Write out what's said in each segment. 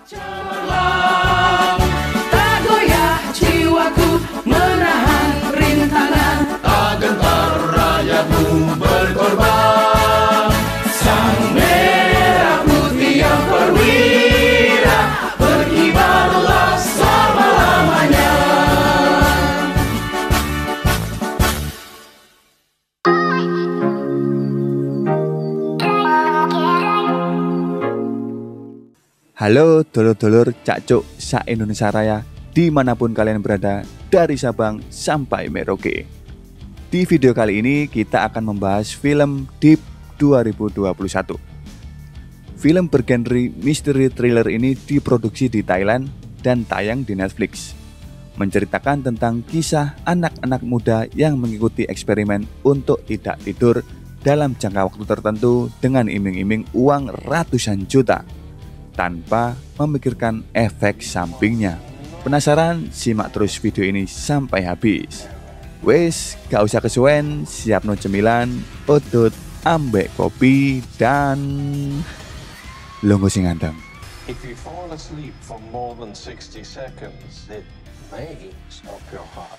Cemerlang, tak goyah jiwaku menahan rintangan, tak gentar rakyatmu berkorban. Sang merah putih yang perwira berkibarlah selama-lamanya. Halo dulur-dulur cak-cuk sa-Indonesia Raya dimanapun kalian berada, dari Sabang sampai Merauke. Di video kali ini kita akan membahas film Deep 2021. Film bergenre misteri thriller ini diproduksi di Thailand dan tayang di Netflix. Menceritakan tentang kisah anak-anak muda yang mengikuti eksperimen untuk tidak tidur dalam jangka waktu tertentu dengan iming-iming uang ratusan juta, tanpa memikirkan efek sampingnya. Penasaran? Simak terus video ini sampai habis. Wes, gak usah kesuwen, siap no cemilan, udut, ambek kopi, dan lungguh sing anteng. If you fall asleep for more than 60 seconds, it may stop your heart.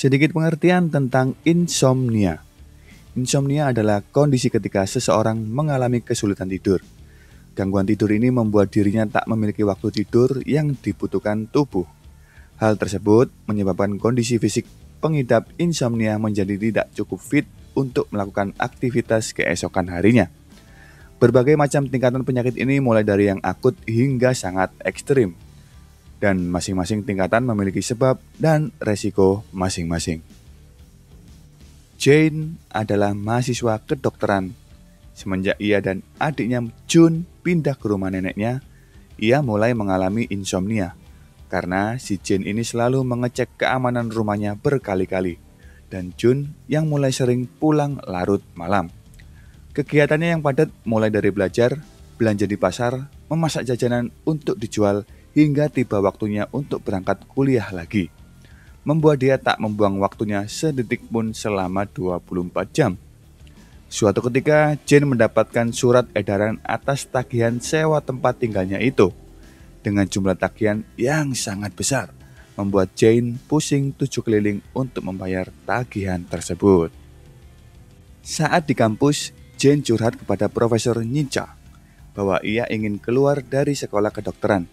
Sedikit pengertian tentang insomnia. Insomnia adalah kondisi ketika seseorang mengalami kesulitan tidur. Gangguan tidur ini membuat dirinya tak memiliki waktu tidur yang dibutuhkan tubuh. Hal tersebut menyebabkan kondisi fisik pengidap insomnia menjadi tidak cukup fit untuk melakukan aktivitas keesokan harinya. Berbagai macam tingkatan penyakit ini mulai dari yang akut hingga sangat ekstrim, dan masing-masing tingkatan memiliki sebab dan resiko masing-masing. Jane adalah mahasiswa kedokteran. Semenjak ia dan adiknya Jun pindah ke rumah neneknya, ia mulai mengalami insomnia karena si Jane ini selalu mengecek keamanan rumahnya berkali-kali, dan Jun yang mulai sering pulang larut malam. Kegiatannya yang padat mulai dari belajar, belanja di pasar, memasak jajanan untuk dijual, hingga tiba waktunya untuk berangkat kuliah lagi, membuat dia tak membuang waktunya sedetik pun selama 24 jam. Suatu ketika, Jane mendapatkan surat edaran atas tagihan sewa tempat tinggalnya itu, dengan jumlah tagihan yang sangat besar, membuat Jane pusing 7 keliling untuk membayar tagihan tersebut. Saat di kampus, Jane curhat kepada Profesor Nincha bahwa ia ingin keluar dari sekolah kedokteran.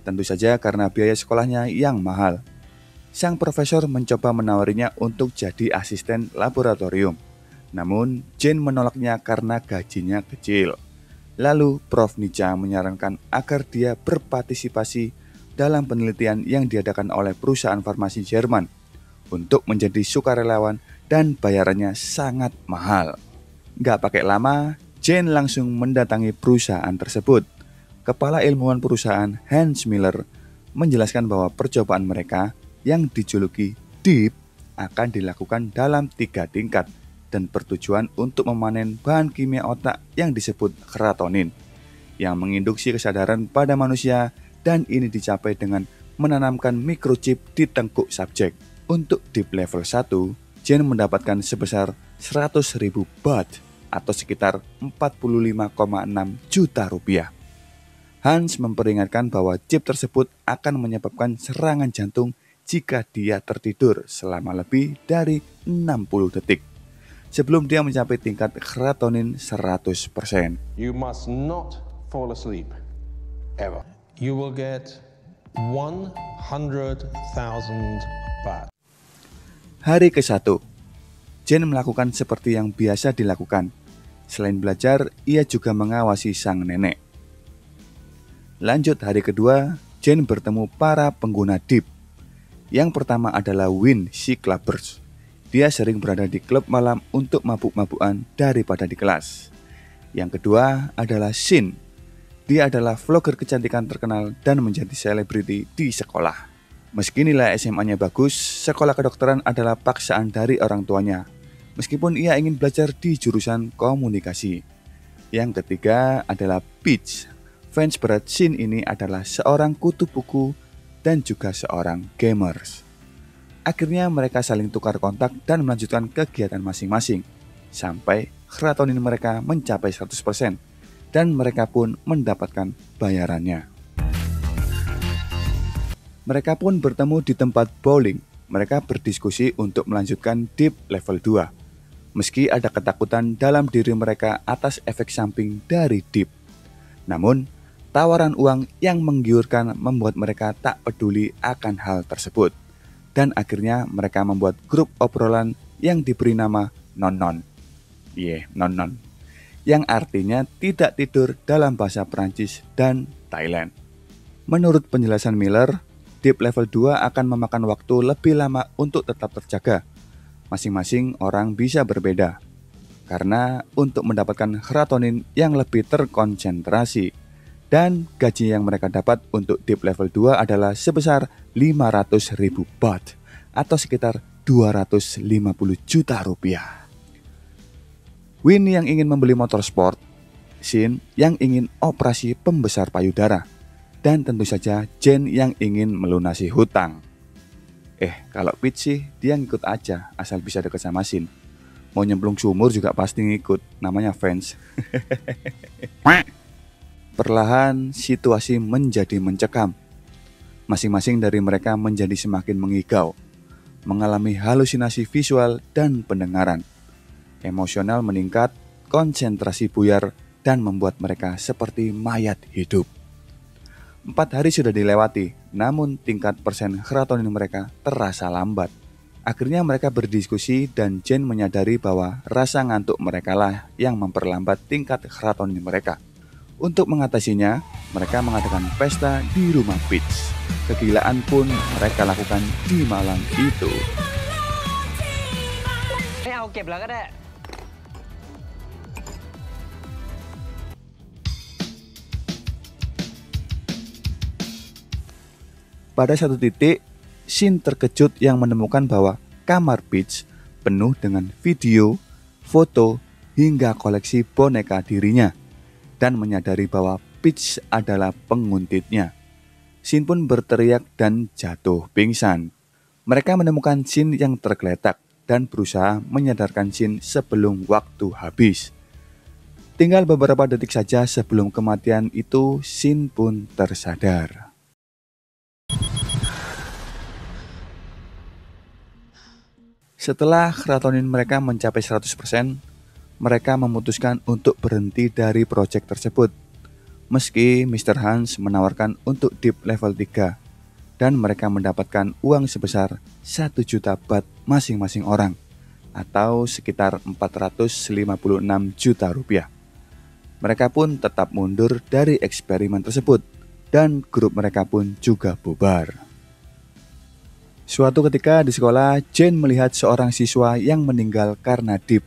Tentu saja karena biaya sekolahnya yang mahal. Sang profesor mencoba menawarinya untuk jadi asisten laboratorium. Namun, Jane menolaknya karena gajinya kecil. Lalu, Prof. Nietzsche menyarankan agar dia berpartisipasi dalam penelitian yang diadakan oleh perusahaan farmasi Jerman untuk menjadi sukarelawan, dan bayarannya sangat mahal. Gak pakai lama, Jane langsung mendatangi perusahaan tersebut. Kepala ilmuwan perusahaan Hans Miller menjelaskan bahwa percobaan mereka yang dijuluki Deep akan dilakukan dalam 3 tingkat dan bertujuan untuk memanen bahan kimia otak yang disebut keratonin yang menginduksi kesadaran pada manusia, dan ini dicapai dengan menanamkan microchip di tengkuk subjek. Untuk Deep level 1, Jane mendapatkan sebesar 100.000 baht atau sekitar 45,6 juta rupiah. Hans memperingatkan bahwa chip tersebut akan menyebabkan serangan jantung jika dia tertidur selama lebih dari 60 detik sebelum dia mencapai tingkat keratonin 100%. You must not fall asleep, ever. You will get 100,000 baht. Hari ke-1, Jane melakukan seperti yang biasa dilakukan. Selain belajar, ia juga mengawasi sang nenek. Lanjut hari kedua, Jane bertemu para pengguna Deep. Yang pertama adalah Win, si clubbers. Dia sering berada di klub malam untuk mabuk-mabukan daripada di kelas. Yang kedua adalah Shin. Dia adalah vlogger kecantikan terkenal dan menjadi selebriti di sekolah. Meski nilai SMA-nya bagus, sekolah kedokteran adalah paksaan dari orang tuanya, meskipun ia ingin belajar di jurusan komunikasi. Yang ketiga adalah Peach. Fans berat Shin ini adalah seorang kutu buku dan juga seorang gamers. Akhirnya mereka saling tukar kontak dan melanjutkan kegiatan masing-masing, sampai keratonin mereka mencapai 100% dan mereka pun mendapatkan bayarannya. Mereka pun bertemu di tempat bowling. Mereka berdiskusi untuk melanjutkan Deep Level 2. Meski ada ketakutan dalam diri mereka atas efek samping dari Deep. Namun, tawaran uang yang menggiurkan membuat mereka tak peduli akan hal tersebut. Dan akhirnya mereka membuat grup obrolan yang diberi nama Non-Non. Non-Non. Yang artinya tidak tidur dalam bahasa Perancis dan Thailand. Menurut penjelasan Miller, Deep Level 2 akan memakan waktu lebih lama untuk tetap terjaga. Masing-masing orang bisa berbeda. Karena untuk mendapatkan serotonin yang lebih terkonsentrasi. Dan gaji yang mereka dapat untuk Deep Level 2 adalah sebesar 500.000 baht atau sekitar 250 juta rupiah. Win yang ingin membeli motor sport, Shin yang ingin operasi pembesar payudara, dan tentu saja Jen yang ingin melunasi hutang. Kalau Pete sih dia ngikut aja asal bisa dekat sama Shin. Mau nyemplung sumur juga pasti ngikut, namanya fans. Perlahan situasi menjadi mencekam. Masing-masing dari mereka menjadi semakin mengigau, mengalami halusinasi visual dan pendengaran. Emosional meningkat, konsentrasi buyar, dan membuat mereka seperti mayat hidup. 4 hari sudah dilewati, namun tingkat persen serotonin mereka terasa lambat. Akhirnya mereka berdiskusi dan Jen menyadari bahwa rasa ngantuk mereka lah yang memperlambat tingkat serotonin mereka. Untuk mengatasinya, mereka mengadakan pesta di rumah Peach. Kegilaan pun mereka lakukan di malam itu. Pada satu titik, Shin terkejut yang menemukan bahwa kamar Peach penuh dengan video, foto, hingga koleksi boneka dirinya, dan menyadari bahwa Peach adalah penguntitnya. Shin pun berteriak dan jatuh pingsan. Mereka menemukan Shin yang tergeletak dan berusaha menyadarkan Shin sebelum waktu habis. Tinggal beberapa detik saja sebelum kematian itu, Shin pun tersadar. Setelah serotonin mereka mencapai 100%, mereka memutuskan untuk berhenti dari proyek tersebut. Meski Mr. Hans menawarkan untuk Deep Level 3 dan mereka mendapatkan uang sebesar 1 juta baht masing-masing orang atau sekitar 456 juta rupiah. Mereka pun tetap mundur dari eksperimen tersebut dan grup mereka pun juga bubar. Suatu ketika di sekolah, Jen melihat seorang siswa yang meninggal karena Deep.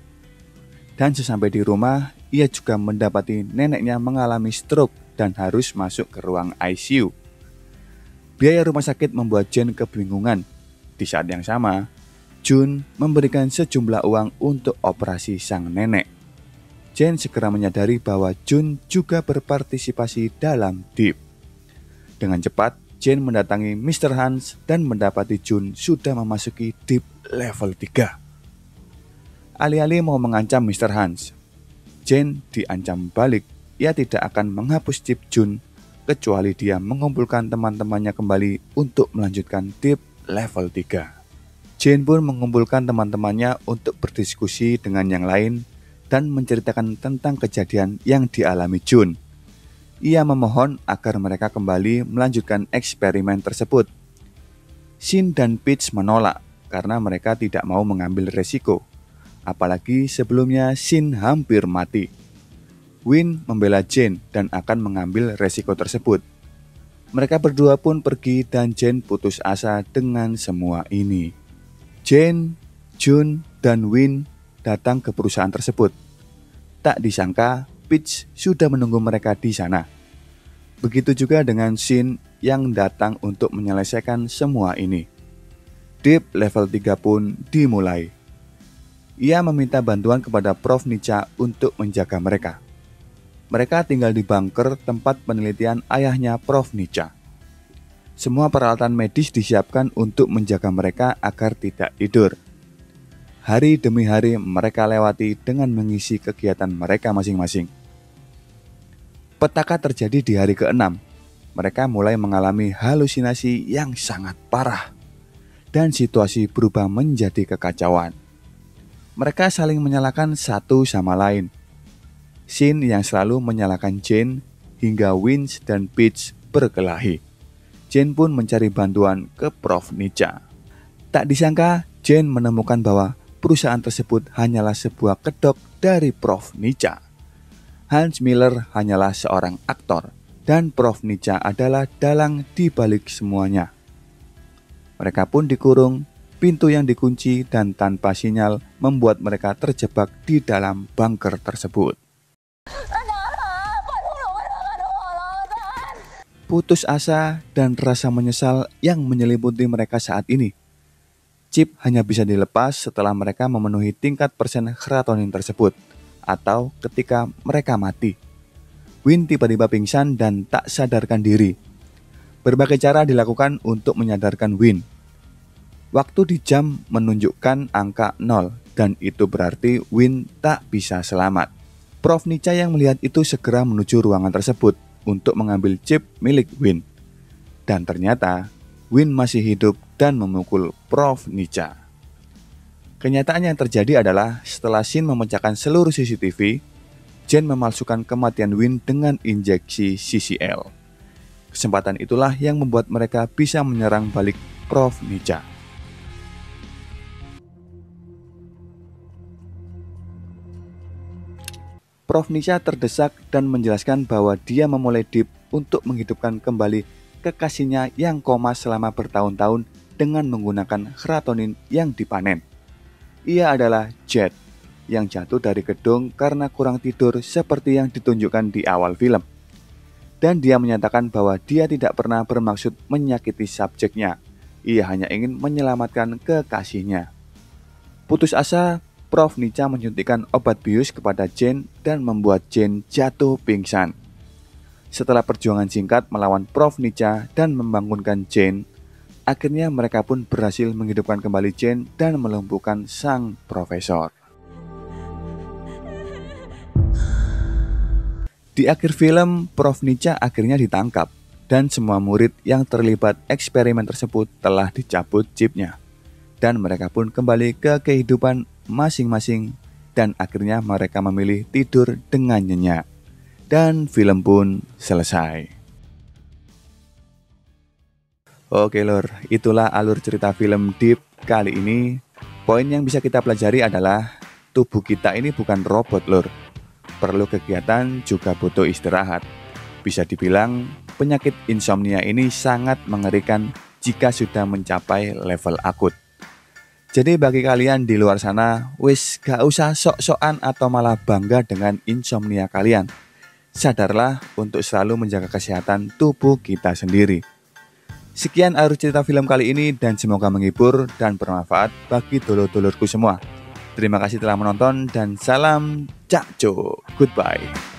Dan sesampai di rumah, ia juga mendapati neneknya mengalami stroke dan harus masuk ke ruang ICU. Biaya rumah sakit membuat Jen kebingungan. Di saat yang sama, Jun memberikan sejumlah uang untuk operasi sang nenek. Jen segera menyadari bahwa Jun juga berpartisipasi dalam Deep. Dengan cepat, Jen mendatangi Mr. Hans dan mendapati Jun sudah memasuki Deep Level 3. Alih-alih mau mengancam Mr. Hans, Jen diancam balik. Ia tidak akan menghapus chip Jun kecuali dia mengumpulkan teman-temannya kembali untuk melanjutkan Deep Level 3. Jen pun mengumpulkan teman-temannya untuk berdiskusi dengan yang lain dan menceritakan tentang kejadian yang dialami Jun. Ia memohon agar mereka kembali melanjutkan eksperimen tersebut. Shin dan Peach menolak karena mereka tidak mau mengambil resiko. Apalagi sebelumnya Shin hampir mati. Win membela Jen dan akan mengambil resiko tersebut. Mereka berdua pun pergi dan Jen putus asa dengan semua ini. Jen, Jun, dan Win datang ke perusahaan tersebut. Tak disangka, Peach sudah menunggu mereka di sana. Begitu juga dengan Shin yang datang untuk menyelesaikan semua ini. Deep Level 3 pun dimulai. Ia meminta bantuan kepada Prof. Nica untuk menjaga mereka. Mereka tinggal di bunker tempat penelitian ayahnya Prof. Nica. Semua peralatan medis disiapkan untuk menjaga mereka agar tidak tidur. Hari demi hari mereka lewati dengan mengisi kegiatan mereka masing-masing. Petaka terjadi di hari ke-6. Mereka mulai mengalami halusinasi yang sangat parah. Dan situasi berubah menjadi kekacauan. Mereka saling menyalahkan satu sama lain. Shin yang selalu menyalahkan Jane hingga Winch dan Peach berkelahi. Jane pun mencari bantuan ke Prof. Nica. Tak disangka, Jane menemukan bahwa perusahaan tersebut hanyalah sebuah kedok dari Prof. Nica. Hans Miller hanyalah seorang aktor, dan Prof. Nica adalah dalang di balik semuanya. Mereka pun dikurung, pintu yang dikunci dan tanpa sinyal membuat mereka terjebak di dalam bunker tersebut. Putus asa dan rasa menyesal yang menyelimuti mereka saat ini. Chip hanya bisa dilepas setelah mereka memenuhi tingkat persen serotonin tersebut, atau ketika mereka mati. Win tiba-tiba pingsan dan tak sadarkan diri. Berbagai cara dilakukan untuk menyadarkan Win. Waktu di jam menunjukkan angka 0, dan itu berarti Win tak bisa selamat. Prof. Nica yang melihat itu segera menuju ruangan tersebut untuk mengambil chip milik Win. Dan ternyata, Win masih hidup dan memukul Prof. Nica. Kenyataan yang terjadi adalah setelah Shin memecahkan seluruh CCTV, Jane memalsukan kematian Win dengan injeksi CCL. Kesempatan itulah yang membuat mereka bisa menyerang balik Prof. Nica. Prof. Nica terdesak dan menjelaskan bahwa dia memulai Deep untuk menghidupkan kembali kekasihnya yang koma selama bertahun-tahun dengan menggunakan serotonin yang dipanen. Ia adalah Jet, yang jatuh dari gedung karena kurang tidur seperti yang ditunjukkan di awal film. Dan dia menyatakan bahwa dia tidak pernah bermaksud menyakiti subjeknya. Ia hanya ingin menyelamatkan kekasihnya. Putus asa, Prof. Nica menyuntikkan obat bius kepada Jane dan membuat Jane jatuh pingsan. Setelah perjuangan singkat melawan Prof. Nica dan membangunkan Jane, akhirnya mereka pun berhasil menghidupkan kembali Jane dan melumpuhkan sang profesor. Di akhir film, Prof. Nica akhirnya ditangkap dan semua murid yang terlibat eksperimen tersebut telah dicabut chipnya. Dan mereka pun kembali ke kehidupan masing-masing dan akhirnya mereka memilih tidur dengan nyenyak. Dan film pun selesai. Oke lor, itulah alur cerita film Deep kali ini. Poin yang bisa kita pelajari adalah tubuh kita ini bukan robot lor. Perlu kegiatan juga butuh istirahat. Bisa dibilang penyakit insomnia ini sangat mengerikan jika sudah mencapai level akut. Jadi bagi kalian di luar sana, wis gak usah sok-sokan atau malah bangga dengan insomnia kalian. Sadarlah untuk selalu menjaga kesehatan tubuh kita sendiri. Sekian alur cerita film kali ini dan semoga menghibur dan bermanfaat bagi dulur-dulurku semua. Terima kasih telah menonton dan salam cakco. Goodbye.